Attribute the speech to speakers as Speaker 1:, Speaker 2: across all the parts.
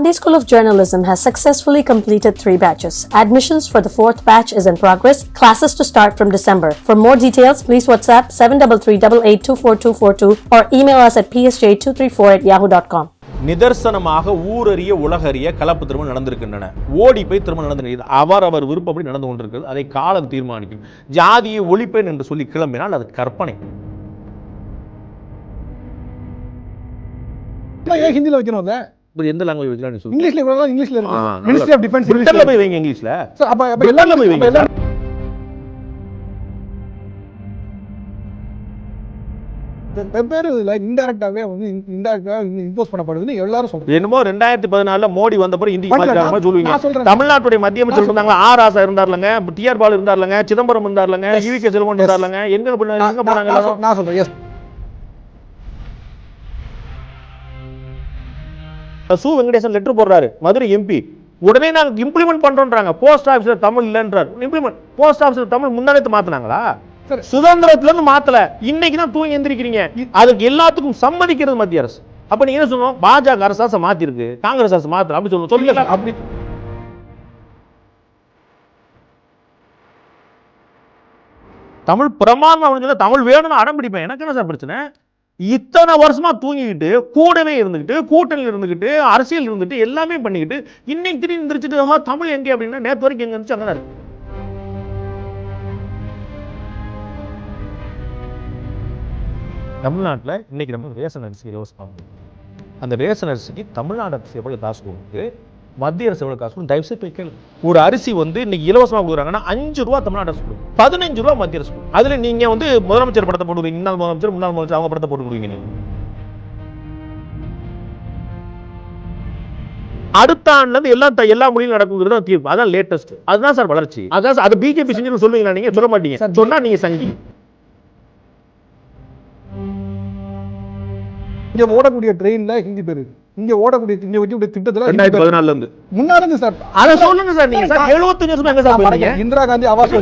Speaker 1: Sunday School of Journalism has successfully completed 3 batches. Admissions for the 4th batch is in progress. Classes to start from December. For more details, please WhatsApp 7338824242 or email us at psj234@yahoo.com.
Speaker 2: நிதர்சனமாக ஊரறிய உலகறிய கலப்பு திருமணம் நடந்திருக்கின்றன. ஓடி போய் திருமணம் நடந்திருக்கிறது. அவர் விருப்பப்படி நடந்து கொண்டிருக்கிறது. அதை காலம் தீர்மானிக்கும். ஜாதியை ஒழிப்பேன் என்று சொல்லி கிளம்பினால் அது கற்பனை.
Speaker 3: ஹிந்தில வைக்கணும். அதை
Speaker 2: எந்த லாங்குவேஜ் வைக்கலாம்?
Speaker 3: இங்கிலீஷ்ல வைக்கலாம். இங்கிலீஷ்ல இருக்கு. மினிஸ்ட்ரி ஆஃப் டிஃபென்ஸ்
Speaker 2: இங்கிலீஷ்ல போய் வைங்க. இங்கிலீஷ்ல
Speaker 3: அப்ப எல்லாரும் போய் வைங்க. வெவ்வேறு இன்டைரக்டாவே வந்து இம்போஸ் பண்ணப்படுதுன்னு எல்லாரும் சொல்றாங்க.
Speaker 2: என்னமோ 2014 மோடி வந்த பிறகு இந்தி மாத்திட்டாங்க சொல்லுவீங்க. தமிழ்நாட்டுடைய மத்திய அமைச்சர் இருந்தாங்க. ஆர் ஆசா இருந்தார்லங்க, டிஆர் பாலு இருந்தார்லங்க, சிதம்பரம் இருந்தார்லங்க, ஈவிகே செல்வன் இருந்தார்லங்க. எங்க போனாங்க?
Speaker 3: நான் சொல்றேன். எஸ்.
Speaker 2: சு வெங்கடேசன் லெட்டர் போடுறாரு, மதுரை எம்பி. உடனே நாங்க இம்ப்ளிமெண்ட் பண்றோம்ன்றாங்க. போஸ்ட் ஆபீசர் தமிழ் இல்லன்றார். இம்ப்ளிமெண்ட் போஸ்ட் ஆபீசர் தமிழ் முன்னாடி மாத்தினாங்களா? சுதந்திரத்துல இருந்து மாத்தல. இன்னைக்கு தான் தூங்கி எந்திரிக்கிறீங்க. அதுக்கு எல்லாத்துக்கும் சம்மதிக்கிறது மத்திய அரசு. அப்ப நீங்க என்ன சொல்லணும்? பாஜக அரசு மாத்தி இருக்கு, காங்கிரஸ் அரசு மாத்தல அப்படி சொல்லணும். சொல்லுங்க. அப்படி தமிழ் பிரமாதம் தமிழ் வேணும்னு அடம் பிடிப்பேன். எனக்கு என்ன சார் பிரச்சனை? இத்தனை வருஷமா தூங்கிக்கிட்டு கூடவே இருந்துகிட்டு கூட்டணியில் இருந்துகிட்டு அரசியல் இருந்துட்டு எல்லாமே பண்ணிக்கிட்டு இன்னைக்கு திடீர்னு எந்திரிச்சிட்டு தமிழ் எங்கே அப்படின்னா நேற்று வரைக்கும் எங்க இருந்துச்சு அங்கதான் இருக்கு. தமிழ்நாட்டில் இன்னைக்கு நம்ம ரேஷன் அரிசி இலவசமாக, அந்த ரேஷன் அரிசிக்கு தமிழ்நாடு அரசு எவ்வளவு காசு கொடுக்குது, மத்திய அரசு எவ்வளவு காசு கொடுக்கும்? தயவுசெய்து போய் கேளு. ஒரு அரிசி வந்து இன்னைக்கு இலவசமாக கொடுக்குறாங்கன்னா 5 ரூபா தமிழ்நாடு அரசு கொடுக்கும், 15 ரூபா மத்திய அரசு கொடுக்கும். அதுல நீங்க வந்து முதலமைச்சர் படத்தை போடுவீங்க, முன்னாள் முதலமைச்சர் அவங்க படத்தை போட்டு கொடுவீங்க. நீங்க அடுத்த ஆண்டுல இருந்து எல்லா மொழியும் நடக்குங்கிறது தான் தீர்ப்பு. அதான் லேட்டஸ்ட். அதுதான் சார் வளர்ச்சி. அதான் அது பிஜேபி செஞ்சு சொல்லுவீங்களா? நீங்க சொல்ல மாட்டீங்க. சொன்னா நீங்க சங்கி.
Speaker 3: இங்க ஓடக்கூடிய ட்ரெயின்ல ஹிந்தி பேரு, இங்க ஓடக்கூடிய திட்டத்துல
Speaker 2: 2014 இருந்து
Speaker 3: முன்னாடி இருந்து சார்.
Speaker 2: அத சொல்லுங்க சார். நீங்க சார் 75 வருஷமா எங்க சார் போறீங்க?
Speaker 3: இந்திரா காந்தி ஆவாஸ்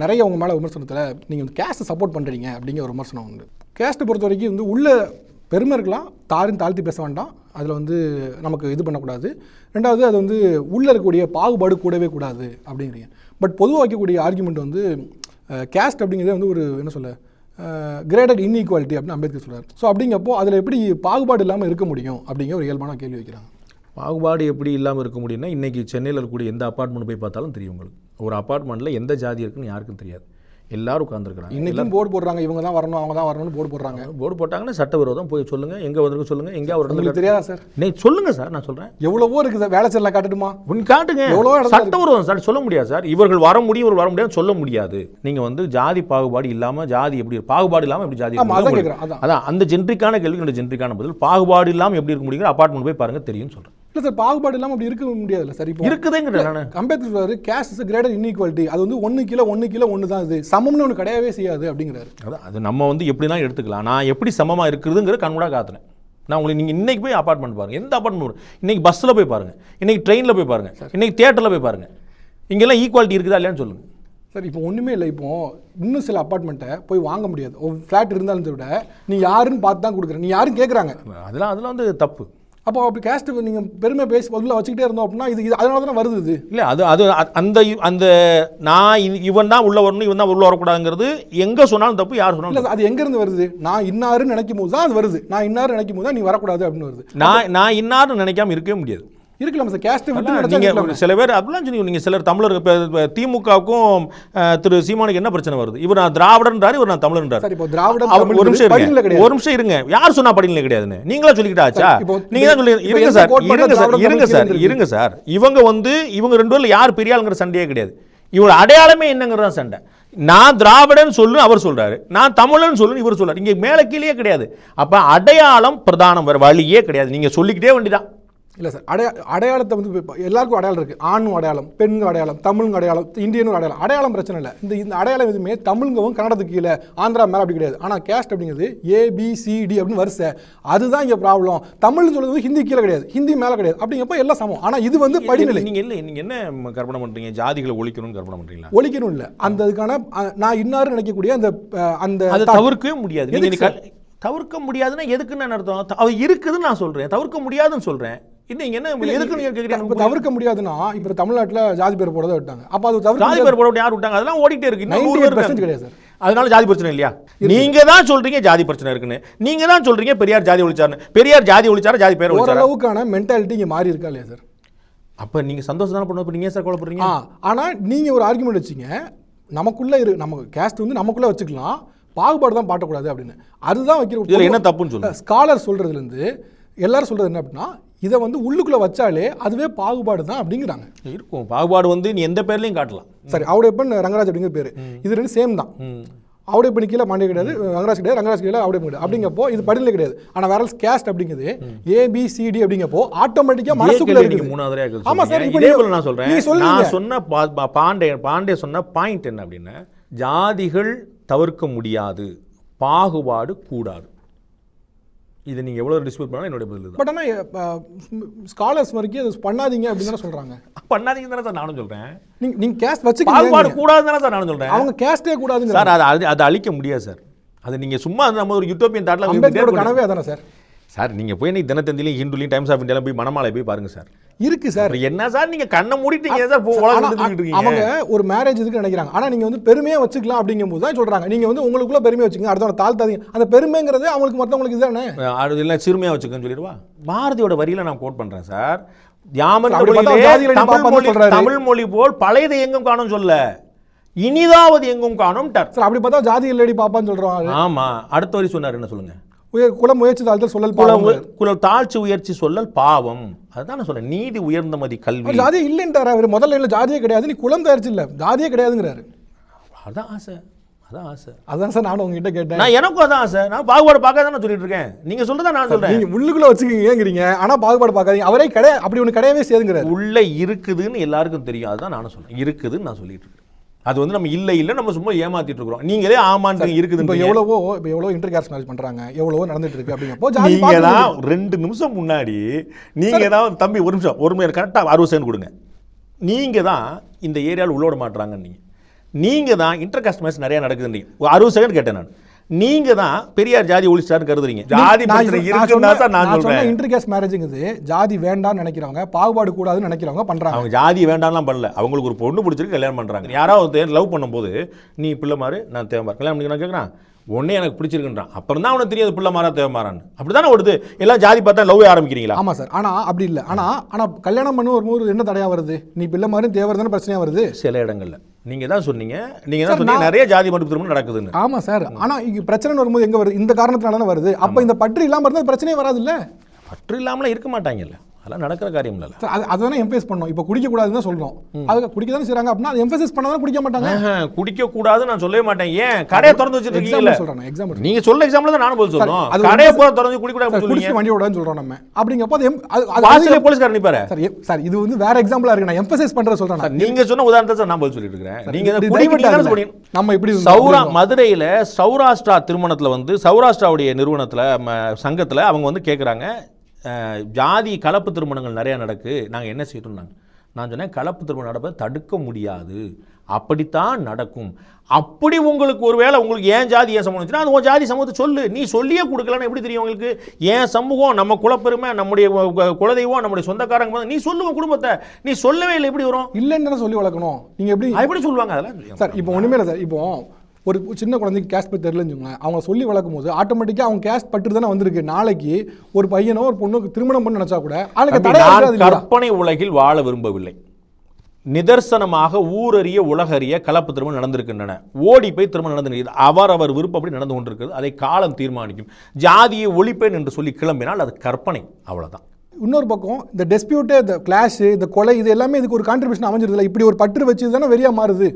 Speaker 3: நிறைய உங்க மேல விமர்சனத்துல நீங்க வந்து கேஸ்ட் சப்போர்ட் பண்றீங்க அப்படிங்கிற ஒரு விமர்சனம் உண்டு. கேஸ்ட் பொறுத்த வரைக்கும் வந்து உள்ள பெருமை இருக்கலாம், தாழ்த்தி பேச வேண்டாம், அதில் வந்து நமக்கு இது பண்ணக்கூடாது. ரெண்டாவது அது வந்து உள்ளே இருக்கக்கூடிய பாகுபாடு கூடவே கூடாது அப்படிங்கிறீங்க. பட் பொதுவாக வைக்கக்கூடிய ஆர்குமெண்ட் வந்து கேஸ்ட் அப்படிங்கிறதே வந்து ஒரு என்ன சொல்ல கிரேடட் இன்இக்வாலிட்டி அப்படின்னு அம்பேத்கர் சொல்கிறார். ஸோ அப்படிங்கப்போ அதில் எப்படி பாகுபாடு இல்லாமல் இருக்க முடியும் அப்படிங்கிற ஒரு இயல்பான கேள்வி வைக்கிறாங்க.
Speaker 2: பாகுபாடு எப்படி இல்லாமல் இருக்க முடியும்னா, இன்றைக்கி சென்னையில் இருக்கக்கூடிய எந்த அப்பார்ட்மெண்ட் போய் பார்த்தாலும் தெரியும் உங்களுக்கு. ஒரு அப்பார்ட்மெண்ட்டில் எந்த ஜாதி இருக்குன்னு யாருக்கும் தெரியாது. எல்லாரும் உட்காந்துருக்காங்க.
Speaker 3: இன்னைக்கும் போர்டு போடுறாங்க, இவங்க தான் வரணும் அவங்க தான் வரணும்னு போர்டு போடுறாங்க.
Speaker 2: போர்டு போட்டாங்கன்னா சட்டவிரோதம். போய் சொல்லுங்க, எங்க வந்திருக்கு சொல்லுங்க, எங்க
Speaker 3: அவருக்கு தெரியாதா சார்?
Speaker 2: நீ சொல்லுங்க சார், நான் சொல்றேன்.
Speaker 3: எவ்வளவோ இருக்குது சார், வேலை செய்யலாம் காட்டுமா?
Speaker 2: காட்டுங்க. எவ்வளோ சட்டவிரோதம் சார் சொல்ல முடியாது சார். இவர்கள் வர முடியும், இவர்கள் வர முடியாது சொல்ல முடியாது. நீங்க வந்து ஜாதி பாகுபாடு இல்லாம, ஜாதி எப்படி பாகுபாடு இல்லாம எப்படி ஜாதி? அதான் அந்த ஜென்ரிக்கான கேள்வி, ஜென்ரிக்கான பதில். பாகுபாடு இல்லாம எப்படி இருக்க முடியும்? அபார்ட்மெண்ட் போய் பாருங்க தெரியும் சொல்றேன்.
Speaker 3: இல்லை சார், பாகுபாடு இல்லாமல் அப்படி இருக்க முடியாதுல்ல சார். இப்போ
Speaker 2: இருக்குதுங்கிறேன்.
Speaker 3: அம்பேத்கர் சொல்றாரு கேஸ்ட் இஸ் கிரேட்டர் இன்இக்வாலிட்டி. அது வந்து 1 கிலோ 1 கிலோ 1 தான், இது சமம்னு ஒன்று கிடையவே செய்யாது அப்படிங்கிறாரு.
Speaker 2: அதான் அது நம்ம வந்து எப்படிலாம் எடுத்துக்கலாம். நான் எப்படி சமமாக இருக்குதுங்கிற கண்கூட காத்துனேன். நான் உங்களுக்கு நீங்கள் இன்றைக்கி போய் அப்பார்ட்மெண்ட் பாருங்கள், எந்த அப்பார்ட்மெண்ட் இன்றைக்கி பஸ்ஸில் போய் பாருங்கள், இன்றைக்கி ட்ரெயினில் போய் பாருங்கள், இன்றைக்கி தியேட்டரில் போய் பாருங்கள். இங்கெல்லாம் ஈக்குவாலிட்டி இருக்குதா இல்லையான்னு சொல்லுங்கள்
Speaker 3: சார். இப்போ ஒன்றுமே இல்லை. இப்போ இன்னும் சில அப்பார்ட்மெண்ட்டை போய் வாங்க முடியாது. ஒரு ஃப்ளாட் இருந்தாலும் விட நீ யாருன்னு பார்த்து தான் கொடுக்குறேன், நீ யாரும் கேட்குறாங்க.
Speaker 2: அதெல்லாம் வந்து தப்பு.
Speaker 3: அப்போ அப்படி கேஸ்ட் நீங்கள் பெருமை பேசி பதில் வச்சுக்கிட்டே இருந்தோம் அப்படின்னா இது அதனால தானே வருது. இது
Speaker 2: இல்லை, அது அந்த நான் இவன் தான் உள்ள வரணும், இவன் தான் உள்ள வரக்கூடாதுங்கிறது எங்கே சொன்னாலும் தப்பு, யார் சொன்னாலும்
Speaker 3: இல்லை. அது எங்கேருந்து வருது? நான் இன்னாருன்னு நினைக்கும் போது தான் அது வருது. நான் இன்னாரு நினைக்கும் போது தான் நீ வரக்கூடாது அப்படின்னு வருது.
Speaker 2: நான் இன்னாருன்னு நினைக்காம இருக்கவே முடியாது.
Speaker 3: இருக்கலாம் சார். கேஸ்ட் விட்டு
Speaker 2: நீங்க சில பேர் அப்படிலாம் சொன்னீங்க. நீங்க சிலர் தமிழர் திமுகவுக்கும் திரு சீமானுக்கு என்ன பிரச்சனை வருது? இவர் நான் திராவிடன்றாரு, இவர் நான் தமிழன்றாரு.
Speaker 3: சரி, இப்போ திராவிடம்
Speaker 2: ஒரு நிமிஷம் இருங்க. யார் சொன்னா படிநிலை கிடையாதுன்னு நீங்களா சொல்லிக்கிட்டாச்சா? நீங்க தான் சொல்லி இருங்க சார். இவங்க வந்து இவங்க 2 பேர்ல யார் பெரிய ஆளுங்கிற சண்டையே கிடையாது. இவங்க அடையாளமே என்னங்கிறதா சண்டை. நான் திராவிடன் சொல்லு அவர் சொல்றாரு, நான் தமிழன் சொல்லு இவர் சொல்றாரு. இங்க மேல கீழே கிடையாது. அப்ப அடையாளம் பிரதானம், வழியே கிடையாது. நீங்க சொல்லிக்கிட்டே வேண்டிதான்.
Speaker 3: இல்லை சார், அடையாளத்தை வந்து இப்போ எல்லாருக்கும் அடையாளம் இருக்குது. ஆணும் அடையாளம், பெண்ணும் அடையாளம், தமிழுங்க அடையாளம், இந்தியனும் அடையாளம். அடையாளம் பிரச்சனை இல்லை. இந்த அடையாளம் எதுவுமே தமிழ்கவும் கன்னடத்துக்கு கீழே ஆந்திரா மேலே அப்படி கிடையாது. ஆனால் கேஸ்ட் அப்படிங்கிறது ABCD அப்படின்னு வரிசை, அதுதான் இங்கே ப்ராப்ளம். தமிழ்னு சொல்றது ஹிந்தி கீழே கிடையாது, ஹிந்தி மேலே கிடையாது. அப்படிங்கப்போ எல்லாம் சமம். ஆனால் இது வந்து படிநிலை.
Speaker 2: நீங்கள் என்ன கற்பனை பண்ணுறீங்க? ஜாதிகளை ஒழிக்கணும்னு கற்பனை பண்ணுறீங்களா?
Speaker 3: ஒழிக்கணும் இல்லை, அந்த இதுக்கான நான் இன்னாரு நினைக்கக்கூடிய அந்த
Speaker 2: அதை தவிர்க்கவே முடியாது. தவிர்க்க முடியாதுன்னா எதுக்குன்னு அர்த்தம்? அது இருக்குதுன்னு நான் சொல்றேன், தவிர்க்க முடியாதுன்னு சொல்றேன்.
Speaker 3: தவிர்க்க முடியாதுன்னா இப்ப தமிழ்நாட்டுல ஜாதி பேர் போட விட்டாங்க. அப்ப அது
Speaker 2: ஜாதி பேர் போட யார் விட்டாங்க? அதெல்லாம் ஓடிட்டே இருக்கு.
Speaker 3: 98% கிடையாது சார்.
Speaker 2: அதனால ஜாதி பிரச்சனை இல்லையா? நீங்க தான் சொல்றீங்க ஜாதி பிரச்சனை இருக்குன்னு. நீங்க தான் சொல்றீங்க பெரியார் ஜாதி ஒழிச்சாரு. பெரியார் ஜாதி ஒழிச்சாரு, ஜாதி பேர் ஒழிச்சாரு.
Speaker 3: ஓரளவுக்கான மென்டாலிட்டி இங்க மாறி இருக்கா இல்லையா சார்?
Speaker 2: அப்ப நீங்க சந்தோஷம் தானே பண்ணுவீங்க. நீங்க சார் கோலப்படுறீங்க.
Speaker 3: ஆனா நீங்க ஒரு ஆர்குமெண்ட் வச்சீங்க, நமக்குள்ள நம்ம கேஸ்ட் வந்து நமக்குள்ள வச்சுக்கலாம், பாகுபாடு தான் பாட்டக்கூடாது அப்படின்னு. அதுதான் வைக்கிற
Speaker 2: என்ன தப்புன்னு சொல்லுங்க.
Speaker 3: ஸ்காலர் சொல்றதுல இருந்து எல்லாரும் சொல்றது என்ன அப்படின்னா, இதை வந்து உள்ளுக்குள்ள வச்சாலே அதுவே பாகுபாடு தான் அப்படிங்கிறாங்க.
Speaker 2: இருக்கும் பாகுபாடு வந்து நீ எந்த பேர்லையும் காட்டலாம்.
Speaker 3: சரி, அவருடைய பெண் ரங்கராஜ் அப்படிங்கிற பேரு, இது ரெண்டு சேம் தான். அவருடைய பெண் கீழே மாண்டே கிடையாது, ரங்கராஜ் கிடையாது, ரங்கராஜ் கீழே அவருடைய கிடையாது. அப்படிங்கப்போ இது படிநிலை கிடையாது. ஆனால் வேற கேஸ்ட் அப்படிங்கிறது ABCD அப்படிங்கப்போ ஆட்டோமேட்டிக்கா மனசுக்குள்ள இருக்கு.
Speaker 2: மூணாவது.
Speaker 3: ஆமா சார்,
Speaker 2: இதே போல நான் சொல்றேன். நான் சொன்ன பாண்டே சொன்ன பாயிண்ட் என்ன அப்படின்னா, ஜாதிகள் தவிர்க்க முடியாது, பாகுபாடு கூடாது. இதை நீங்கள் எவ்வளோ டிஸ்பியூட் பண்ணாலும் என்னுடைய பதில் தான்.
Speaker 3: பட் ஆனால் ஸ்காலர்ஸ் வரைக்கும் அது பண்ணாதீங்க அப்படின்னு தானே சொல்கிறாங்க.
Speaker 2: பண்ணாதீங்க தானே சார் நானும் சொல்கிறேன்.
Speaker 3: நீங்கள் கேஸ்ட் வச்சு
Speaker 2: பாகுபாடு கூடாது தானே சார் நானும் சொல்கிறேன்.
Speaker 3: அவங்க கேஸ்டே கூடாதுங்க
Speaker 2: சார். அதை அழிக்க முடியாது சார். அது நீங்கள் சும்மா நம்ம ஒரு யூட்டோப்பியன் தாட்டில்
Speaker 3: அம்பேத்கரோட கனவே அதானே சார்.
Speaker 2: சார் நீங்கள் போய் இன்னைக்கு தினத்தந்திலையும் ஹிந்துலையும் டைம்ஸ் ஆஃப் இந்தியாவில் போய் மணமாலை போய் பாருங்க சார்.
Speaker 3: இருக்கு சார்.
Speaker 2: என்ன சார் நீங்கள் கண்ணை மூடிட்டீங்க சார்.
Speaker 3: அவங்க ஒரு மேரேஜ் இதுக்கு நினைக்கிறாங்க. ஆனால் நீங்கள் வந்து பெருமையாக வச்சுக்கலாம் அப்படிங்கும்போது தான் சொல்கிறாங்க. நீங்கள் வந்து உங்களுக்குள்ள பெருமையை வச்சுங்க, அடுத்தவங்க தாழ்த்தாதீங்க. அந்த பெருமைங்கிறது அவங்களுக்கு மற்றவங்களுக்கு இதுதானே.
Speaker 2: அது இல்லை சிறுமையாக வச்சுக்கன்னு சொல்லிடுவா. பாரதியோட வரியில நான் கோட் பண்ணுறேன் சார். தமிழ் மொழி போல் பழையதை எங்கும் காணும் சொல்ல, இனிதாவது எங்கும் காணும் சார். அப்படி பார்த்தா ஜாதி இல்லடி பாப்பான்னு சொல்றாங்க. ஆமா, அடுத்த வரி சொன்னார் என்ன சொல்லுங்க? குலம் முயற்சி தாழ்த்தல் சொல்லல் பாவம், குலம் தாழ்ச்சி உயர்ச்சி சொல்லல் பாவம். அதுதான் நான் சொல்றேன். நீதி உயர்ந்தமதி கல்வி. ஜாதி இல்லைன்றாரு அவர். முதல்ல இல்லை ஜாதியே கிடையாது, நீ குலம் தயாரிச்சு இல்லை ஜாதியே கிடையாதுங்கிறாரு. அதான் ஆசை, அதான் ஆசை. அதான் சார் நானும் உங்ககிட்ட கேட்டேன். நான் எனக்கும் அதான் ஆசை. நான் பாகுபாடு பார்க்காத நான் சொல்லிட்டு இருக்கேன். நீங்க சொல்றதா நான் சொல்றேன். நீங்க உள்ளுக்குள்ள வச்சுக்கீங்கிறீங்க, ஆனா பாகுபாடு பார்க்காதீங்க. அவரே கிடையாது, அப்படி ஒன்று கிடையவே செய்யுங்கிறாரு. உள்ள இருக்குதுன்னு எல்லாருக்கும் தெரியும். அதுதான் நானும் சொல்றேன். இருக்குதுன்னு நான் சொல்லிட்டு இருக்கேன். அது வந்து நம்ம இல்லை நம்ம சும்மா ஏமாத்திட்டு இருக்கிறோம். நீங்களே ஆமான்னு இருக்குது. இப்போ எவ்வளவோ இன்டர் காஸ்ட் மேரேஜ் பண்றாங்க, எவ்வளவோ நடந்துட்டு இருக்கு. அப்படிங்கப்போ நீங்க தான் 2 நிமிஷம் முன்னாடி நீங்க தான் தம்பி ஒரு நிமிஷம் கரெக்டா 60 செகண்ட் கொடுங்க. நீங்க தான் இந்த ஏரியாவில் உள்ள விட மாட்டாங்க. நீங்க தான் இன்டர் காஸ்ட் மேரேஜ் நிறைய நடக்குது. 60 செகண்ட் கேட்டேன் நான். நீங்க தான் பெரியார் ஜாதி ஒழிச்சாருன்னு கருதுறீங்க. ஜாதி நான் சொல்றேன். இன்டர் காஸ்ட் மேரேஜ்ங்கிறது ஜாதி வேண்டாம்னு நினைக்கிறவங்க, பாகுபாடு கூடாதுன்னு நினைக்கிறவங்க பண்றாங்க. அவங்க ஜாதி வேண்டாம்லாம் பண்ணல. அவங்களுக்கு ஒரு பொண்ணு பிடிச்சிருக்கு, கல்யாணம் பண்றாங்க. யாராவது லவ் பண்ணும்போது நீ பிள்ளை மாறு நான் தேவை கல்யாணம் பண்ணி நான் கேட்குறேன், ஒன்னே எனக்கு பிடிச்சிருக்குன்றான். அப்புறம் தான் அவனுக்கு தெரியாது பிள்ளை மாறா தேவை மாறான்னு. அப்படித்தானே ஓடுது. எல்லாம் ஜாதி பார்த்தா லவ் ஆரம்பிக்கிறீங்களா? ஆமா சார். ஆனா அப்படி இல்லை. ஆனா கல்யாணம் பண்ண ஒரு என்ன தடையா வருது? நீ பிள்ளை மாதிரி தேவை தானே பிரச்சனையா வருது சில இடங்கள்ல. நீங்க தான் சொன்னீங்க நிறைய ஜாதி மறுப்பு திருமணம் நடக்குதுன்னு. ஆமா சார். ஆனா இங்க பிரச்சனை வரும்போது எங்க வருது? இந்த காரணத்தினால தானே வருது. அப்ப இந்த பற்று இல்லாம இருந்தா பிரச்சனையே வராது இல்ல. பற்று இல்லாமலாம் இருக்க மாட்டாங்கல்ல. அதெல்லாம் நடக்கிற காரியம் இல்லை. அதுதானே எம்பேஸ் பண்ணோம். இப்போ குடிக்க கூடாதுன்னு சொல்றோம். அதுக்கு குடிக்க தானே செய்றாங்க. அப்படின்னா அது எம்பேசிஸ் பண்ணாதான் குடிக்க மாட்டாங்க. குடிக்க கூடாது நான் சொல்லவே மாட்டேன். ஏன் கடையை திறந்து வச்சிட்டு இருக்கீங்க சொல்றேன். எக்ஸாம்பிள் நீங்க சொல்ற எக்ஸாம்பிள் தான் நானும் போய் சொல்றோம். கடையை போற திறந்து குடிக்க கூடாது சொல்றீங்க. வண்டி ஓடாதுன்னு சொல்றோம் நம்ம. அப்படிங்கப்போ அது வாசல்ல போலீஸ்காரர் நிப்பாரு. சார் இது வந்து வேற எக்ஸாம்பிளா இருக்கு. நான் எம்பேசிஸ் பண்ற சொல்றேன். நீங்க சொன்ன உதாரணத்தை சார் நான் போய் சொல்லிட்டு இருக்கேன். நீங்க நம்ம இப்படி மதுரையில சௌராஷ்டிரா திருமணத்துல வந்து சௌராஷ்டிராவுடைய நிறுவனத்துல சங்கத்துல அவங்க வந்து கேக்குறாங்க, ஜாதி கலப்பு திருமணங்கள் நிறையா நடக்கு, நாங்கள் என்ன செய்யணும்னாங்க. நான் சொன்னேன் கலப்பு திருமணம் நடப்பதை தடுக்க முடியாது, அப்படித்தான் நடக்கும். அப்படி உங்களுக்கு ஒரு வேளை உங்களுக்கு ஏன் ஜாதி ஏன் சமூகம் அது உன் ஜாதி சமூகத்தை சொல்லு. நீ சொல்லியே கொடுக்கலன்னு எப்படி தெரியும் உங்களுக்கு? ஏன் சமூகம் நம்ம குலப்பெருமை நம்முடைய குலதெய்வம் நம்முடைய சொந்தக்காரங்க நீ சொல்லுவோம் குடும்பத்தை நீ சொல்லவே இல்லை. எப்படி வரும்? இல்லைன்னு சொல்லி வளர்க்கணும். நீங்கள் எப்படி சொல்லுவாங்க அதெல்லாம் சார்? இப்போ ஒன்றுமே இல்லை சார். இப்போ ஒரு சின்ன குழந்தைக்கு கேஸ்ட் பற்றி தெரியலன்னு அவங்க சொல்லி வளர்க்கும் போது ஆட்டோமேட்டிக்காக அவங்க கேஸ்ட் பட்டு தானே வந்திருக்கு. நாளைக்கு ஒரு பையனோ ஒரு பொண்ணுக்கு திருமணம் பண்ண நினைச்சா கூட கற்பனை உலகில் வாழ விரும்பவில்லை. நிதர்சனமாக ஊரறிய உலகறிய கலப்பு திருமணம் நடந்திருக்கின்றன. ஓடி போய் திருமணம் நடந்திருக்கிறது. அவர் விருப்பப்படி நடந்து கொண்டிருக்கிறது. அதை காலம் தீர்மானிக்கும். ஜாதியை ஒழிப்பேன் என்று சொல்லி கிளம்பினால் அது கற்பனை, அவ்வளவுதான். இன்னொரு பக்கம் இந்த டெஸ்பியூட்டு, இந்த கிளாஷ், இந்த கொலை, இது எல்லாமே இதுக்கு ஒரு கான்ட்ரிபியூஷன் அமைஞ்சிருதில்ல. இப்படி ஒரு பற்று வச்சு தானே வெறியா மாறுது.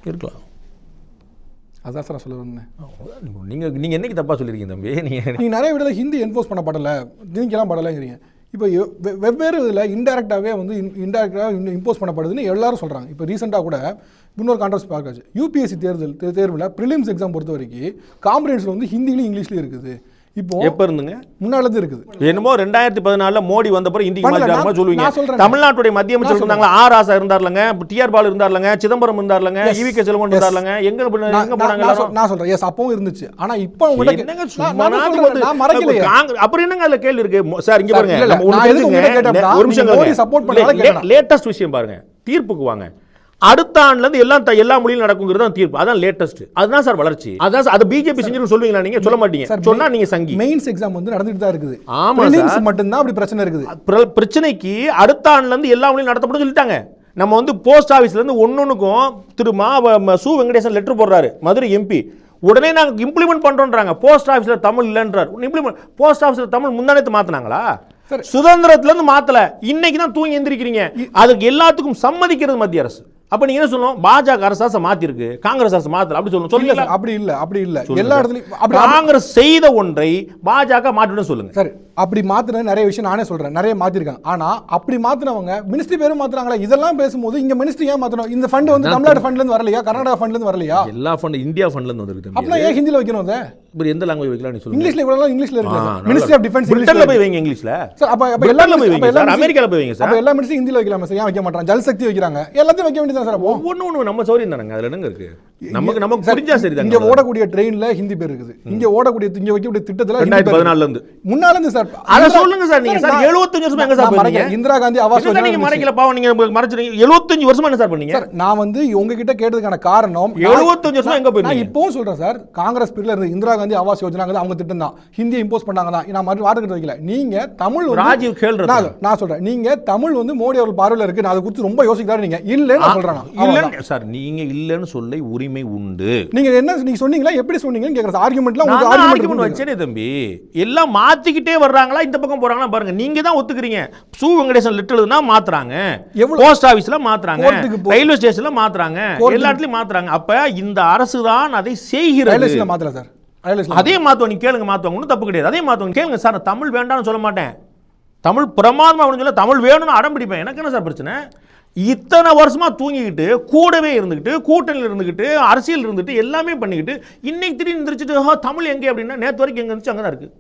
Speaker 2: இருக்கலாம். அதான் சார் சொல்ல வந்தேன். நீங்கள் என்னைக்கு தப்பாக சொல்லியிருக்கீங்க தம்பி? நீங்கள் நிறைய வீடியோவில் ஹிந்தி என்ஃபோர்ஸ் பண்ணப்படலை, திணிக்கலாம் படலைங்கிறீங்க.
Speaker 3: இப்போ வெவ்வேறு இதில் இன்டெரக்டாகவே வந்து இன்டெரக்டாக இம்போஸ் பண்ணப்படுதுன்னு எல்லாரும் சொல்கிறாங்க. இப்போ ரீசெண்டாக கூட இன்னொரு கான்ட்ரவர்சி பார்க்காச்சு. யூபிஎஸ்சி தேர்வில் ப்ரிலிம்ஸ் எக்ஸாம் பொறுத்த வரைக்கும் காம்ப்ரிஹென்ஷன் வந்து ஹிந்திலையும் இங்கிலீஷ்லையும் இருக்குது. இப்போ
Speaker 2: எப்போ இருந்துங்க?
Speaker 3: முன்னாலேருந்து இருக்குது.
Speaker 2: என்னமோ 2014 மோடி வந்த பிறகு ஹிந்திக்கு மாற்றிட்டாருமா சொல்லுவீங்க.
Speaker 3: சொல்றேன்,
Speaker 2: தமிழ்நாட்டுடைய மத்திய அமைச்சர் இருந்தாங்களா, ஆர் ராசா இருந்தார்லங்க, டிஆர் பாலு இருந்தார்லங்க, சிதம்பரம் இருந்தார்லங்க, ஈவி.கே. செல்வன் இருந்தார்லங்க, எங்க போனாங்க?
Speaker 3: நான் சொல்றேன் எஸ், அப்பவும் இருந்துச்சு. ஆனா இப்போ
Speaker 2: என்னங்க அப்புறம் என்னங்க அதுல கேள்வி இருக்கு சார்? இங்க பாருங்க, ஒரு நிமிஷம், லேட்டஸ்ட் விஷயம் பாருங்க, தீர்ப்புக்கு வாங்க. அடுத்த ஆண்டுல இருந்து எல்லா மொழியும் நடக்குங்கிறது தான் தீர்ப்பு. அதான் லேட்டஸ்ட். அதுதான் சார் வளர்ச்சி. அதான் அது பிஜேபி செஞ்சிரு சொல்லுவீங்களா? நீங்க சொல்ல மாட்டீங்க. சொன்னா நீங்க சங்கி.
Speaker 3: மெயின்ஸ் எக்ஸாம் வந்து நடந்துட்டு தான் இருக்குது.
Speaker 2: ஆமா,
Speaker 3: ப்ரிலிம்ஸ் மட்டும் தான் அப்படி பிரச்சனை இருக்குது.
Speaker 2: பிரச்சனைக்கு அடுத்த ஆண்டுல இருந்து எல்லா மொழியும் நடத்தப்படும் சொல்லிட்டாங்க. நம்ம வந்து போஸ்ட் ஆபீஸ்ல இருந்து ஒன்னொன்னுக்கும் திரு சு வெங்கடேசன் லெட்டர் போடுறாரு, மதுரை எம்பி. உடனே நாங்க இம்ப்ளிமெண்ட் பண்றோம்ன்றாங்க. போஸ்ட் ஆபீஸ்ல தமிழ் இல்லன்றார். இம்ப்ளிமெண்ட் போஸ்ட் ஆபீஸ்ல தமிழ் முந்தானத்து மாத்தினாங்களா? சுதந்திரத்துல இருந்து மாத்தல, இன்னைக்கு தான் தூங்கி எந்திரிக்கிறீங்க. அதுக்கு எல்லாத்துக்கும் சம்மதிக்கிறது மத்திய அரசு. அப்ப நீங்க என்ன சொல்லணும்? பாஜக அரசு மாத்தி இருக்கு, காங்கிரஸ் அரசு மாத்தல அப்படி சொல்லணும். சொல்லுங்க.
Speaker 3: அப்படி இல்ல எல்லா இடத்துலயும்
Speaker 2: காங்கிரஸ் செய்த ஒன்றை பாஜக மாற்றிடும் சொல்லுங்க.
Speaker 3: சரி, அப்படி மாத்தின நிறைய விஷயம் நானே சொல்றேன், நிறைய மாத்திருக்காங்க. ஆனா அப்படி மாத்தினவங்க மினிஸ்ட்ரி பேரும் மாத்துறாங்களா? இதெல்லாம் பேசும்போது இங்க மினிஸ்ட்ரி ஏன் மாத்தணும்? இந்த ஃபண்ட் வந்து தமிழ்நாடு ஃபண்ட்ல இருந்து வரலையா? கர்நாடகா ஃபண்ட்ல இருந்து வரலையா?
Speaker 2: எல்லா ஃபண்ட் இந்தியா ஃபண்ட்ல இருந்து வந்திருக்கு.
Speaker 3: அப்ப ஏன் ஹிந்தில வைக்கணும்? அத
Speaker 2: இப்ப எந்த லாங்குவேஜ் வைக்கலாம் நீ சொல்லுங்க.
Speaker 3: இங்கிலீஷ்ல இவ்வளவு இங்கிலீஷ்ல இருக்கு. மினிஸ்ட்ரி ஆஃப் டிஃபென்ஸ்
Speaker 2: இங்கிலீஷ்ல போய் வைங்க. இங்கிலீஷ்ல சார் அப்ப எல்லாமே போய் வைங்க சார். அமெரிக்கால போய் வைங்க சார்.
Speaker 3: அப்ப எல்லா மினிஸ்ட்ரி ஹிந்தில வைக்கலாமா சார்? ஏன் வைக்க மாட்டாங்க? ஜல் சக்தி வைக்கறாங்க, எல்லாத்தையும் வைக்க வேண்டியது சார். அப்போ
Speaker 2: ஒவ்வொன்னும் நம்ம சௌரியம் தானங்க. அதுல என்னங்க இருக்கு? நமக்கு புரிஞ்சா சரிதான்.
Speaker 3: இங்க ஓடக்கூடிய ட்ரெயின்ல ஹிந்தி பேர் இருக்குது. இங்க ஓடக்கூடிய இங்க வைக்கக்கூடிய திட்டத்துல
Speaker 2: 2014ல இருந்து
Speaker 3: முன்னால இருந்து சார்.
Speaker 2: அத சொல்லுங்க சார். நீங்க சார் 75 வருஷமா எங்க சார் பண்ணீங்க?
Speaker 3: இந்திரா காந்தி ஆவாஸ் யோஜனா
Speaker 2: நீங்க மறைக்கல பாவம். நீங்க மறைச்சிருக்கீங்க. 75 வருஷமா என்ன சார் பண்ணீங்க?
Speaker 3: சார் நான் வந்து உங்ககிட்ட கேட்டதுக்கான காரணம்
Speaker 2: 75 வருஷமா எங்க போறீங்க?
Speaker 3: நான் இப்போவும் சொல்றேன் சார். காங்கிரஸ் பீரியட்ல இருந்த இந்திரா காந்தி ஆவாஸ் யோஜனாங்கிறது அவங்க திட்டம் தான். ஹிந்தியை இம்போஸ் பண்ணாங்க தான். நான் மாதிரி வார்த்தை வைக்கல. நீங்க தமிழ்
Speaker 2: ராஜீவ் கேள்றது.
Speaker 3: நான் சொல்றேன், நீங்க தமிழ் வந்து மோடி அவர்கள் பார்வையில இருக்கு. நான் அதை குறித்து ரொம்ப யோசிக்கிறாரு. நீங்க இல்லன்னு நான் சொல்றேன்.
Speaker 2: இல்லன்னு சார், நீங்க இல்லன்னு சொல்ல உரிமை உண்டு.
Speaker 3: நீங்க என்ன நீங்க சொன்னீங்களா? எப்படி சொன்னீங்கன்னு கேக்குறேன். ஆர்குமெண்ட்லாம்
Speaker 2: உங்களுக்கு ஆர்குமெண்ட் வச்சேனே தம்பி. எல்லாம் மாத்திக்கிட்டே வர்றாங்களா? இந்த பக்கம் போறாங்களா பாருங்க. நீங்க தான் ஒத்துக்கிறீங்க. சு வெங்கடேசன் லெட்டர் எழுதுனா மாத்துறாங்க, போஸ்ட் ஆபீஸ்ல மாத்துறாங்க, ரயில்வே ஸ்டேஷன்ல மாத்துறாங்க, எல்லா இடத்துலயும் மாத்துறாங்க. அப்ப இந்த அரசு தான் அதை செய்கிறது.
Speaker 3: ரயில்வே ஸ்டேஷன்ல மாத்தல சார்.
Speaker 2: அதே மாத்துவாங்க. நீங்க கேளுங்க, மாத்துவாங்க. ஒன்றும் தப்பு கிடையாது. அதே மாத்துவாங்க. கேளுங்க சார். தமிழ் வேண்டாம்னு சொல்ல மாட்டேன். தமிழ் பிரமாதமா அப்படின்னு சொல்ல, தமிழ் வேணும்னு அடம் பிடிப்பேன். எனக்கு என்ன சார் பிரச்சனை? இத்தனை வருஷமா தூங்கிக்கிட்டு கூடவே இருந்துக்கிட்டு கூட்டணியில் இருந்துக்கிட்டு அரசியல் இருந்துட்டு எல்லாமே பண்ணிக்கிட்டு இன்னைக்கு திடீர்னு எந்திரிச்சிட்டு தமிழ் எங்கே அப்படின்னா நேற்று வரைக்கும் எங்க இருந்துச்சு? அங்கே தான் இருக்கு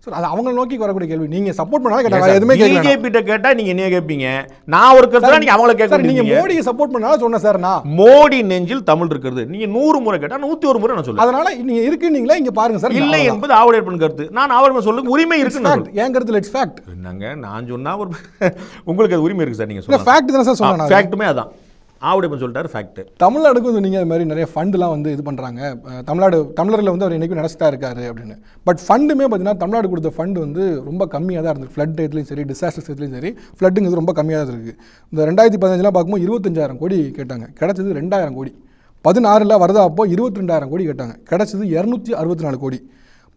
Speaker 3: சார். அது அவங்க நோக்கி வரக்கூடிய கேள்வி. நீங்க சப்போர்ட் பண்ணாலும் கேட்டாங்க, எதுவுமே கேட்கல.
Speaker 2: பிஜேபி கிட்ட கேட்டா நீங்க என்ன கேட்பீங்க? நான் ஒரு கருத்து நீங்க அவங்கள கேட்க.
Speaker 3: நீங்க மோடியை சப்போர்ட் பண்ணாலும் சொன்ன சார். நான்
Speaker 2: மோடி நெஞ்சில் தமிழ் இருக்கிறது. நீங்க 100 முறை கேட்டா 101 முறை நான் சொல்லுவேன்.
Speaker 3: அதனால நீங்க இருக்குன்னீங்களா? இங்க பாருங்க சார்.
Speaker 2: இல்லை என்பது ஆவுடைய கருத்து. நான் அவர் சொல்லுங்க உரிமை இருக்கு.
Speaker 3: என் கருத்துல இட்ஸ் ஃபேக்ட்.
Speaker 2: என்னங்க நான் சொன்னா ஒரு உங்களுக்கு அது உரிமை இருக்கு சார். நீங்க சொல்லுங்க.
Speaker 3: ஃபேக்ட் தான் சார் சொன்னேன்.
Speaker 2: ஃபேக்ட்டுமே அதான். ஆவுடையப்பன் சொல்லிட்டாரு ஃபேக்ட்.
Speaker 3: தமிழ்நாடுக்கு வந்து நீங்கள் அது மாதிரி நிறைய ஃபண்டுலாம் வந்து இது பண்ணுறாங்க. தமிழரில் வந்து அவர் என்றைக்கும் நினச்சிட்டா இருக்காரு அப்படின்னு. பட் ஃபண்டுமே பார்த்தீங்கன்னா தமிழ்நாடு கொடுத்த ஃபண்டு வந்து ரொம்ப கம்மியாக தான் இருந்தது. ஃப்ளட் டயத்துலையும் சரி, டிசாஸ்டர் டயத்துலையும் சரி, ஃப்ளட்டுங்கிறது ரொம்ப கம்மியாக தான் இருக்குது. இந்த 2015 பார்க்கும்போது 25,000 கோடி கேட்டாங்க, கிடச்சது 2,000 கோடி. 16 வரதா அப்போ 22,000 கோடி கேட்டாங்க, கிடச்சது 264 கோடி.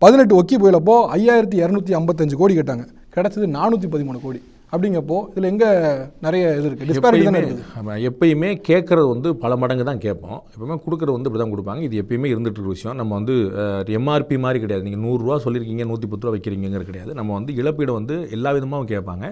Speaker 3: 18 ஒக்கி புயலப்போ 5,255 கோடி கேட்டாங்க, கிடச்சது 413 கோடி. அப்படிங்கப்போ இதில் எங்கே நிறைய இது இருக்குது, டிஸ்பாரிட்டி தானே இருக்குது.
Speaker 2: எப்பயுமே கேட்குறது வந்து பல மடங்கு தான் கேட்போம். எப்பவுமே கொடுக்குறது வந்து இப்படி தான் கொடுப்பாங்க. இது எப்பயுமே இருந்துட்டு இருக்க விஷயம். நம்ம வந்து எம்ஆர்பி மாதிரி கிடையாது. நீங்கள் 100 ரூபா சொல்லியிருக்கீங்க, 110 ரூபா வைக்கிறீங்கிறது கிடையாது. நம்ம வந்து இழப்பீடு வந்து எல்லா விதமாகவும் கேட்பாங்க.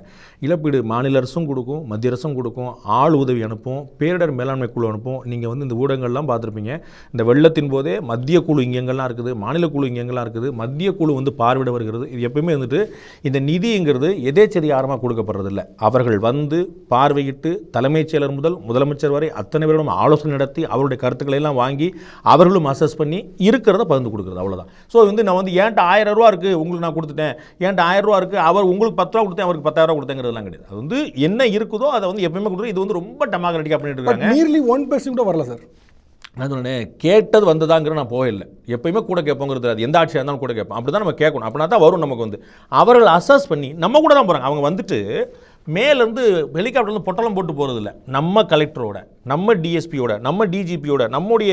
Speaker 2: இழப்பீடு மாநில அரசும் கொடுக்கும், மத்திய அரசும் கொடுக்கும், ஆள் உதவி அனுப்பும், பேரிடர் மேலாண்மை குழு அனுப்பும். நீங்கள் வந்து இந்த ஊடகங்கள்லாம் பார்த்துருப்பீங்க. இந்த வெள்ளத்தின் போதே மத்திய குழு இங்கெங்கெல்லாம் இருக்குது, மாநில குழு இங்கெங்கெல்லாம் இருக்குது, மத்திய குழு வந்து பார்வையிட வருகிறது. இது எப்பவுமே வந்துட்டு இந்த நிதிங்கிறது எதேச்சதிகாரமாக கொடுக்க இல்லை. அவர்கள் வந்து பார்வையிட்டு தலைமைச் செயலர் முதல் முதலமைச்சர் வரை அத்தனை பேரும் ஆலோசனை நடத்தி அவருடைய கருத்துக்களை எல்லாம் வாங்கி அவர்களும் அசஸ் பண்ணி இருக்கிறத பகிர்ந்து கொடுக்குறது. அவ்வளோதான். ஸோ வந்து நான் வந்து ஏன்ட்ட 1000 ரூபா இருக்குது உங்களுக்கு நான் கொடுத்துட்டேன், ஏன்ட்ட 1000 ரூபா இருக்குது அவர் உங்களுக்கு 10 ரூபா கொடுத்தேன் அவருக்கு 10,000 ரூபா கொடுத்தேங்கிறதுலாம் கிடையாது. அது வந்து என்ன இருக்குதோ அதை வந்து எப்பயுமே கொடுக்குறது. இது வந்து ரொம்ப டெமோக்ராட்டிக்காக பண்ணிட்டு இருக்காங்க.
Speaker 3: நியர்லி 1% கூட வரல சார்.
Speaker 2: நான் சொன்னேன் கேட்டது வந்ததாங்கிற நான் போயில்லை. எப்பயுமே கூட கேட்போங்கிறது அது எந்த ஆட்சியாக இருந்தாலும் கூட கேட்போம். அப்படி தான் நம்ம கேட்கணும். அப்படின்னா தான் வரும் நமக்கு வந்து. அவர்கள் அசஸ் பண்ணி நம்ம கூட தான் போகிறாங்க. அவங்க வந்துட்டு மேலேருந்து ஹெலிகாப்டர்லேருந்து பொட்டலம் போட்டு போகிறதில்ல. நம்ம கலெக்டரோட, நம்ம டிஎஸ்பியோட, நம்ம டிஜிபியோட, நம்முடைய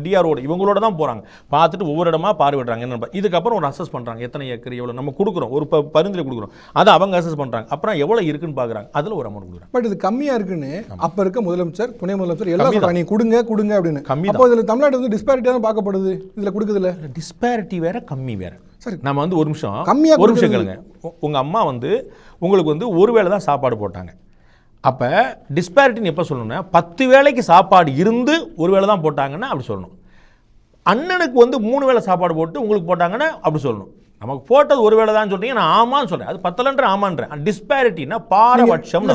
Speaker 2: டிஆரோட இவங்களோட தான் போகிறாங்க. பார்த்துட்டு ஒவ்வொரு இடமா பார்வையிடுறாங்க. என்ன இதுக்கப்புறம் ஒரு அசஸ் பண்ணுறாங்க. எத்தனை ஏக்கர் எவ்வளோ நம்ம கொடுக்குறோம், ஒரு பரிந்துரை கொடுக்குறோம், அதை அவங்க அசஸ் பண்ணுறாங்க. அப்புறம் எவ்வளோ இருக்குன்னு பார்க்குறாங்க, அதில் ஒரு அமௌண்ட் கொடுக்குறாங்க.
Speaker 3: பட் இது கம்மியாக இருக்குன்னு அப்போ இருக்க முதலமைச்சர், துணை முதலமைச்சர் எல்லாம் சொல்கிறாங்க நீ கொடுங்க அப்படின்னு.
Speaker 2: கம்மி.
Speaker 3: அப்போ இதில் தமிழ்நாடு வந்து டிஸ்பாரிட்டியாக தான் பார்க்கப்படுது. இதில் கொடுக்குறதுல
Speaker 2: டிஸ்பாரிட்டி வேற கம்மி வேற நம்ம வந்து ஒரு நிமிஷம்
Speaker 3: கம்மியாக
Speaker 2: ஒரு நிமிஷம் கேளுங்க. உங்கள் அம்மா வந்து உங்களுக்கு வந்து ஒரு வேளை தான் சாப்பாடு போட்டாங்க. அப்போ டிஸ்பேரிட்டின்னு எப்போ சொல்லணும்னா 10 வேளைக்கு சாப்பாடு இருந்து ஒரு வேளை தான் போட்டாங்கன்னா அப்படி சொல்லணும். அண்ணனுக்கு வந்து 3 வேளை சாப்பாடு போட்டு உங்களுக்கு போட்டாங்கன்னா அப்படி சொல்லணும். நமக்கு போட்டது ஒரு வேளை தான் சொல்றீங்க, நான் ஆமான்னு சொல்றேன். அது பத்தலன்ற ஆமான்றேன். டிஸ்பேரிட்டினா பாரபட்சம்.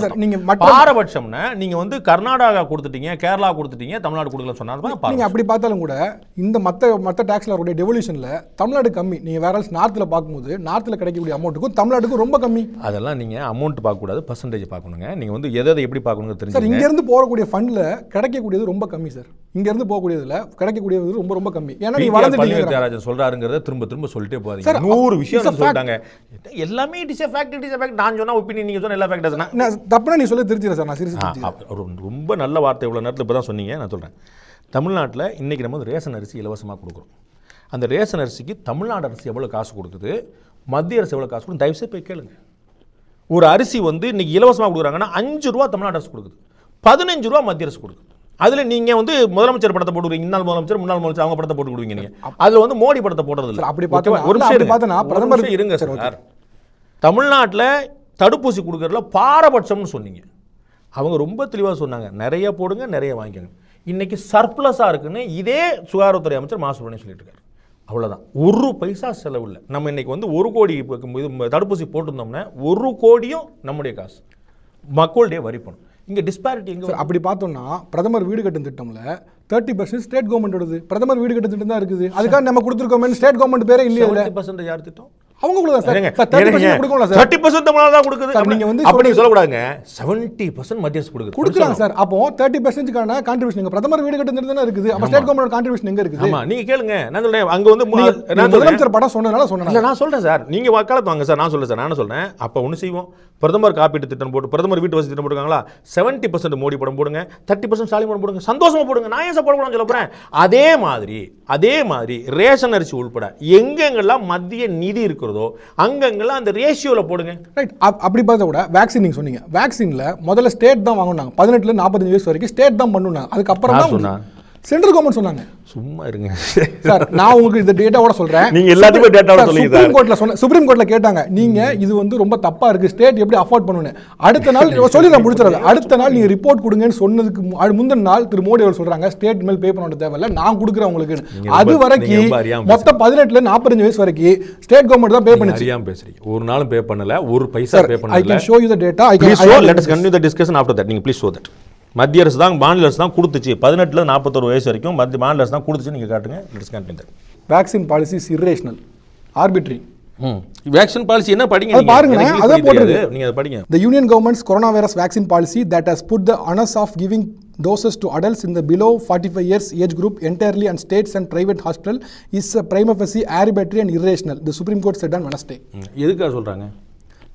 Speaker 2: பாரபட்சம்னா நீங்க வந்து கர்நாடகா கொடுத்துட்டீங்க, கேரளா கொடுத்துட்டீங்க, தமிழ்நாடு கொடுக்கல சொன்னாலும்
Speaker 3: நீங்க அப்படி பார்த்தாலும் கூட இந்த மற்ற டாக்ஸ்ல இருக்கக்கூடிய டெவல்யூஷன்ல தமிழ்நாடு கம்மி. நீங்க வேற நார்த்ல பார்க்கும்போது நார்த்ல கிடைக்கக்கூடிய அமௌண்ட்டுக்கும் தமிழ்நாட்டுக்கும் ரொம்ப கம்மி.
Speaker 2: அதெல்லாம் நீங்க அமௌண்ட் பார்க்க கூடாது, பர்சன்டேஜ் பார்க்கணுங்க. நீங்க வந்து எதை எப்படி பார்க்கணும்னு தெரிஞ்சு
Speaker 3: சார். இங்க இருந்து போகக்கூடிய ஃபண்ட்ல கிடைக்கக்கூடியது ரொம்ப கம்மி சார். இங்க இருந்து போகக்கூடியதுல கிடைக்கக்கூடியது ரொம்ப ரொம்ப கம்மி. ஏன்னா நீ வளர்ந்துட்டீங்க சொல்றாருங்கறத திரும்ப சொல்லிட்டே போறீங்க. 100 விஷயம் சொல்லிட்டாங்க. எல்லாமே it is a fact, it is a fact. நான் சொன்னா ஒபினியன், நீங்க சொன்ன எல்லா ஃபேக்ட்ஸ்னா தப்புனா நீ சொல்ல திருத்திர சார். நான் சீரியஸா ரொம்ப நல்ல வார்த்தை இவ்வளவு நேரத்துல இப்பதான் சொன்னீங்க. நான் சொல்றேன், தமிழ்நாட்டில் இன்னைக்கு நம்ம ரேஷன் அரிசி இலவசமாக கொடுக்குறோம். அந்த ரேஷன் அரிசிக்கு தமிழ்நாடு அரசு எவ்வளோ காசு கொடுக்குது, மத்திய அரசு எவ்வளோ காசு கொடுக்குது, தயவுசெய்து போய் கேளுங்க. ஒரு அரிசி வந்து இன்னைக்கு இலவசமாக கொடுக்குறாங்கன்னா 5 ரூபா தமிழ்நாடு அரசு கொடுக்குது, 15 ரூபா மத்திய அரசு கொடுக்குது. அதில் நீங்கள் வந்து முதலமைச்சர் படத்தை போட்டுருவீங்க, இன்னாள் முதலமைச்சர் முன்னாள் முதலமைச்சர் அவங்க படத்தை போட்டு கொடுவீங்க. நீங்கள் அதில் வந்து மோடி படத்தை போடுறது இல்லை. அப்படி பார்த்தா ஒரு நிமிஷம் இருங்க சார். தமிழ்நாட்டில் தடுப்பூசி கொடுக்கறதுல பாரபட்சம்னு சொன்னீங்க. அவங்க ரொம்ப தெளிவாக சொன்னாங்க, நிறைய போடுங்க, நிறைய வாங்கிக்கோங்க. இன்னைக்கு சர்ப்ளஸாக இருக்குன்னு இதே சுகாதாரத்துறை அமைச்சர் மா சுப்பிரமணியன் சொல்லிட்டு இருக்காரு. அவ்வளோதான், 1 பைசா செலவு இல்லை. நம்ம இன்னைக்கு வந்து 1 கோடி தடுப்பூசி போட்டிருந்தோம்னா 1 கோடியும் நம்முடைய காசு, மக்களுடைய வரி பணம். இங்கே டிஸ்பாரிட்டி எங்கே? அப்படி பார்த்தோம்னா பிரதமர் வீடு கட்டும் திட்டம்ல 30% ஸ்டேட் கவர்மெண்டோடது. பிரதமர் வீடு கட்டும் திட்டம் தான் இருக்குது. அதுக்காக நம்ம கொடுத்துருக்கோம். ஸ்டேட் கவர்மெண்ட் பேரே இல்லையா? 30% யார் திட்டம்? அவங்க கொடுங்க சார். 30% தமிழ்நாடு தான் கொடுக்குது. நீங்க வந்து அப்படி சொல்ல கூடாதுங்க. 70% மத்திய அரசு கொடுக்குது. கொடுக்குறாங்க சார். அப்போ 30%க்கான கான்ட்ரிபியூஷன் இங்க பிரதமர் வீடு கட்டும் திட்டம் தான இருக்குது. அப்ப ஸ்டேட் கவர்மெண்ட் கான்ட்ரிபியூஷன் எங்க இருக்குது? ஆமா, நீங்க கேளுங்க. நான் சொல்றேன், அங்க வந்து நான் முதலமைச்சர் படம் சொன்னனால சொன்னேன். இல்ல, நான் சொல்றேன் சார், நீங்க வக்காலத்து வாங்க சார். நான் சொல்றேன் சார், நான் சொல்றேன். அப்ப ஒண்ணு செய்வோம், பிரதமர் காப்பீட்டு திட்டம் போட்டு, பிரதமர் வீட்டு வசதி திட்டம் போட்டுருக்காங்களா, 70% மோடி படம் போடுங்க, 30% ஸ்டாலின் படம் போடுங்க, சந்தோஷமா போடுங்க. நான் ஏன் சார் போடக்கூடாதுன்னு சொல்ல போறேன். அதே மாதிரி ரேஷன் அரிசி உள்பட எங்கெங்கெல்லாம் மத்திய நிதி இருக்கிறதோ அங்கெங்கெல்லாம் அந்த ரேஷியோல போடுங்க. ரைட். அப்படி பார்த்தா கூட வேக்சின் நீங்க சொன்னீங்க. வேக்சின்ல முதல்ல ஸ்டேட் தான் வாங்கினாங்க. 18 ல 45 வயசு வரைக்கும் ஸ்டேட் தான் பண்ணுனாங்க. அதுக்கப்புறம் தான் சொன்னாங்க சென்ட்ரல் கவர்மெண்ட் சொன்னாங்க. சும்மா இருங்க சார், நான் உங்களுக்கு இந்த டேட்டாவோட சொல்றேன். நீங்க எல்லாத்தையும் டேட்டாவோட சொல்லுங்க. சுப்ரீம் கோர்ட்ல கேட்டாங்க, நீங்க இது வந்து ரொம்ப தப்பா இருக்கு, ஸ்டேட் எப்படி அஃபோர்ட் பண்ணுன்னு. அடுத்த நாள் சொல்லி நான் முடிச்சிடறேன். அடுத்த நாள் நீங்க ரிப்போர்ட் கொடுங்கன்னு சொன்னதுக்கு முந்தின நாள் திரு மோடி அவர் சொல்றாங்க, ஸ்டேட் மேல் பே பண்ண தேவையில்ல, நான் கொடுக்குறேன் உங்களுக்கு. அது வரைக்கும் மொத்தம் 18 ல 45 வயசு வரைக்கும் ஸ்டேட் கவர்மெண்ட் தான் பே பண்ணுச்சு. அறியாம பேசுறீங்க. ஒரு நாளும் பே பண்ணல, ஒரு பைசா பே பண்ணல. I can show you the data. Let us continue the discussion after that. நீங்க ப்ளீஸ் show that. மத்திய அரசு தான், மாநில அரசு தான் கொடுத்துச்சு. 18 ல 41 வயசு வரைக்கும் மாநில அரசு தான் கொடுத்துச்சு. நீங்க காட்டுங்க. Let's continue. Vaccine policy is irrational, arbitrary. Vaccine policy என்ன படிங்க பாருங்க. அத போடுறது நீங்க அத படிங்க. The union government's coronavirus vaccine policy that has put the onus of giving doses to adults in the below 45 years age group entirely on states and private hospital is prima facie arbitrary and irrational, the Supreme Court said on Wednesday. எதுக்காக சொல்றாங்க?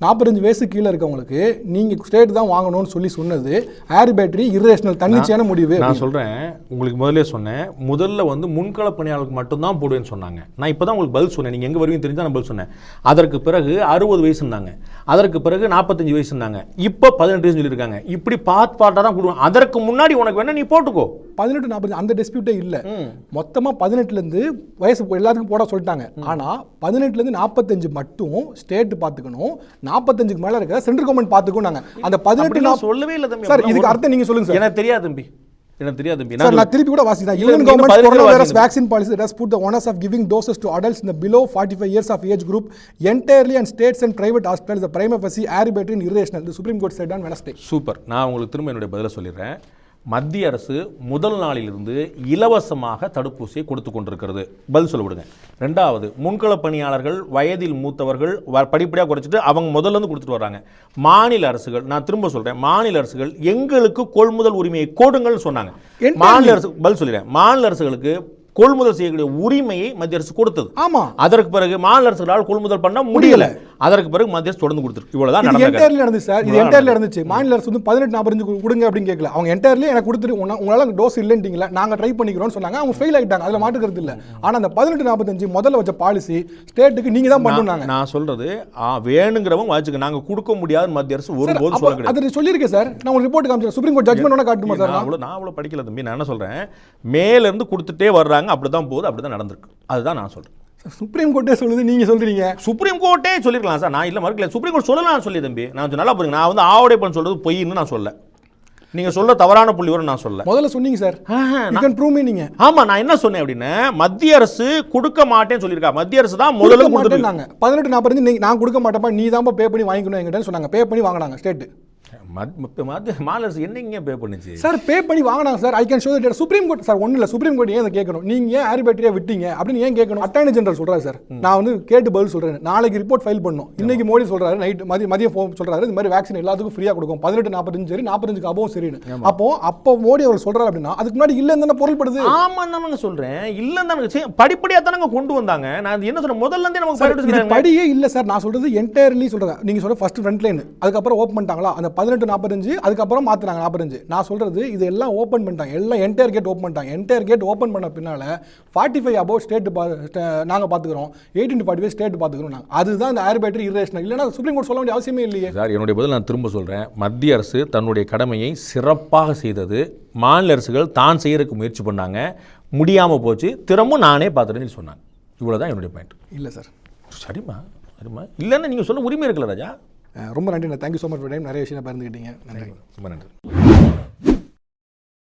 Speaker 3: 45 வயசு கீழே இருக்கவங்களுக்கு நீங்கள் state தான் வாங்கணும்னு சொன்னது arbitrary, irrational, தன்னிச்சையான முடிவு. நான் சொல்கிறேன், உங்களுக்கு முதல்ல சொன்னேன், முதல்ல வந்து முன்கள பணியாளருக்கு மட்டும்தான் போடுவேன்னு சொன்னாங்க. நான் இப்போ தான் உங்களுக்கு பதில் சொன்னேன். நீங்கள் எங்கே வருவீங்க தெரிஞ்சா நான் பதில் சொன்னேன். அதற்கு பிறகு 60 வயசுன்னாங்க, அதற்கு பிறகு 45 வயசுன்னாங்க, இப்போ 18 வயசு சொல்லியிருக்காங்க. இப்படி பார்ட்டாக தான் கொடுவோம். அதற்கு முன்னாடி உனக்கு வேணா நீ போட்டுக்கோ. 18 40 அந்த டிஸ்பியூட்டே இல்லை. மொத்தமாக 18லேருந்து வயசு எல்லாத்துக்கும் போட சொல்லிட்டாங்க. ஆனால் 18லேருந்து 45 மட்டும் ஸ்டேட் பார்த்துக்கணும், 45க்கு மேல இருக்க சென்ட்ரல் கவர்மெண்ட் பாத்துக்கோங்க. அந்த 18 நான் சொல்லவே இல்ல தம்பி. சார், இதுக்கு அர்த்தம் நீங்க சொல்லுங்க சார். எனக்கு தெரியாது தம்பி, எனக்கு தெரியாது தம்பி. நான் திருப்பி கூட வாசிக்கிறேன். Union government coronavirus vaccine policy that has put the onus of giving doses to adults in the below 45 years of age group entirely on states and private hospitals the prima facie arbitrary and irrational, the Supreme Court said on Wednesday. Super. நான் உங்களுக்கு திரும்ப என்னுடைய பதில சொல்லிடுறேன். மத்திய அரசு முதல் நாளிலிருந்து இலவசமாக தடுப்பூசியை கொடுத்து கொண்டிருக்கிறது. பதில் சொல்ல விடுங்க. ரெண்டாவது, முன்கள பணியாளர்கள், வயதில் மூத்தவர்கள் படிப்படியாக குறைச்சிட்டு அவங்க முதல்ல இருந்து கொடுத்துட்டு வர்றாங்க. மாநில அரசுகள், நான் திரும்ப சொல்றேன், மாநில அரசுகள் எங்களுக்கு கொள்முதல் உரிமையை கொடுங்கள்னு சொன்னாங்க. மாநில அரசு பதில் சொல்லிடுறேன், மாநில அரசுகளுக்கு கொள்முதல் செய்யக்கூடிய உரிமையை மத்திய அரசு கொடுத்தது. ஆமா, அதற்கு பிறகு மாநில அரசுகளால் கொள்முதல் பண்ண முடியல. அதற்கு பிறகு மத்திய அரசு தொடர்ந்து கொடுத்துருக்கு. இவ்வளவுதான் நடந்துச்சு சார். இது என்டையர்ல நடந்துச்சு. மாநில அரசு வந்து 18-45 கொடுங்க அப்படின்னு கேட்கல. அவங்க என்டையர்லயே எனக்கு கொடுத்துட்டு உங்களால டோஸ் இல்லைன்றீங்களா, நாங்க ட்ரை பண்ணிக்கிறோம்னு சொன்னாங்க. அவங்க ஃபெயில் ஆயிட்டாங்க, அதுல மாட்டுக்கிறது இல்ல. ஆனா அந்த 18-45 முதல்ல வச்ச பாலிசி ஸ்டேட்டுக்கு நீங்க தான் பண்ணுனாங்க. நான் சொல்றது வேணுங்கிறவங்க வாச்சுக்க, நாங்க கொடுக்க முடியாது மத்திய அரசு ஒருபோதும் சொல்ல கிடையாது. அது சொல்லிருக்கேன் சார். நான் ஒரு ரிப்போர்ட் காமிச்சேன். சுப்ரீம் கோர்ட் ஜட்ஜ்மென்ட் ஒண்ணா காட்டுமா சார்? நான் அவ்வளவு படிக்கல தம்பி. நான் என்ன சொல்றேன், மேல இருந்து கொடுத்துட்டே வர்றாங்க, அப்படிதான் போகுது, அப்படிதான் நடந்திருக்கு. அதுதான் நான் சொல்றேன். சுப்ரீம் கோர்ட்டே சொல்லுது, நீங்கள் சொல்கிறீங்க.
Speaker 2: சுப்ரீம் கோர்ட்டே சொல்லிருக்கலாம் சார், நான் இல்லை மறுக்கல. சுப்ரீம் கோர்ட் சொல்லலாம் சொல்லி தம்பி, நான் நல்லா புரியுங்க. நான் வந்து ஆவடைப்பன் சொல்றது பொய்ன்னு நான் சொல்ல, நீங்க சொல்ல தவறான புள்ளி வரும் நான் சொல்ல.
Speaker 3: முதல்ல சொன்னீங்க sir, you can prove me. நீங்க
Speaker 2: ஆமா, நான் என்ன சொன்னேன் அப்படின்னா மத்திய அரசு கொடுக்க மாட்டேன்னு சொல்லியிருக்கா. மத்திய அரசு தான் முதல்ல
Speaker 3: கொடுத்துட்டாங்க. 18.45 நான் கொடுக்க மாட்டேப்பா, நீ தான் பே பண்ணி வாங்கிக்கணும் எங்கிட்ட சொன்னாங்க. பே பண்ணி வாங்கினாங்க ஸ்டேட்.
Speaker 2: மாநில அரசு என்னங்க பே பண்ணுச்சு
Speaker 3: சார்? பே பண்ணி வாங்கினாங்க sir. I can show that. Supreme court sir ஒன்றும் இல்லை, சுப்ரீம் கோர்ட் ஏன் கேட்கணும்? நீங்க ஏன் ஆர்பிட்ரியா விட்டீங்க அப்படின்னு ஏன் கேட்கணும்? அட்டார்னி ஜெனரல் சொல்றாரு சார், நான் வந்து கேட்டு பதில் சொல்றேன், நாளைக்கு ரிப்போர்ட் ஃபைல் பண்ணணும். இன்னைக்கு மோடி சொல்றாரு, நைட் மதியம் ஃபோன் சொல்றாரு, இந்த மாதிரி வேக்சின் எல்லாத்துக்கும் ஃப்ரீயா கொடுக்கும், 18-45 சரி, 45 அபோவ் சரின்னு. அப்போ மோடி அவர் சொல்றாரு அப்படின்னா அதுக்கு முன்னாடி இல்லைன்னு தானே பொருள்படுது.
Speaker 2: ஆமா தானங்க சொல்றேன், இல்லைன்னு தானங்க படிப்படியா தானங்க கொண்டு வந்தாங்க. நான் என்ன சொல்றேன், முதல்ல இருந்தே நமக்கு
Speaker 3: படியே இல்லை சார். நான் சொல்றது என்டையர்லி சொல்றேன். நீங்க சொல்ற ஃபர்ஸ்ட் ஃப்ரண்ட் லைன், அதுக்கப்புறம் ஓப்பன் பண்ணிட்டாங்களா அந்த 18-45, அதுக்கப்புறம் மாத்தினாங்க 45. நான் சொல்றது இது எல்லாம் ஓப்பன் பண்ணிட்டாங்க, எல்லாம் என்டையர் கேட் ஓப்பன் பண்ணிட்டாங்க. என்டையர் கேட் ஓப்பன் பண்ண பின்னால 45 அபோவ் ஸ்டேட் நாங்க பாத்துக்கிறோம், 18-45 ஸ்டேட் பாத்துக்கிறோம் நாங்க. அதுதான் இந்த ஆர்பிட்ரி இரேஷனல். இல்லைன்னா சுப்ரீம் கோர்ட் சொல்ல வேண்டிய அவசியமே இல்லையே
Speaker 2: சார். என்னுடைய பதில் நான் திரும்ப சொல்றேன், மத்திய அரசு தன்னுடைய கடமையை சிறப்பாக செய்தது. மாநில அரசுகள் தான் செய்யறதுக்கு முயற்சி பண்ணாங்க, முடியாம போச்சு, திரும்ப நானே பார்த்துட்டேன்னு சொன்னாங்க. இவ்வளவுதான் என்னுடைய பாயிண்ட்.
Speaker 3: இல்லை சார்.
Speaker 2: சரிம்மா சரிம்மா, இல்லைன்னு நீங்க சொல்ல உரிமை இருக்குல்ல ராஜா.
Speaker 3: ரொம்ப நன்றி. Thank you so much for time. நிறைய விஷயம் பகிர்ந்துக்கிட்டீங்க. நன்றி.
Speaker 2: ரொம்ப நன்றி.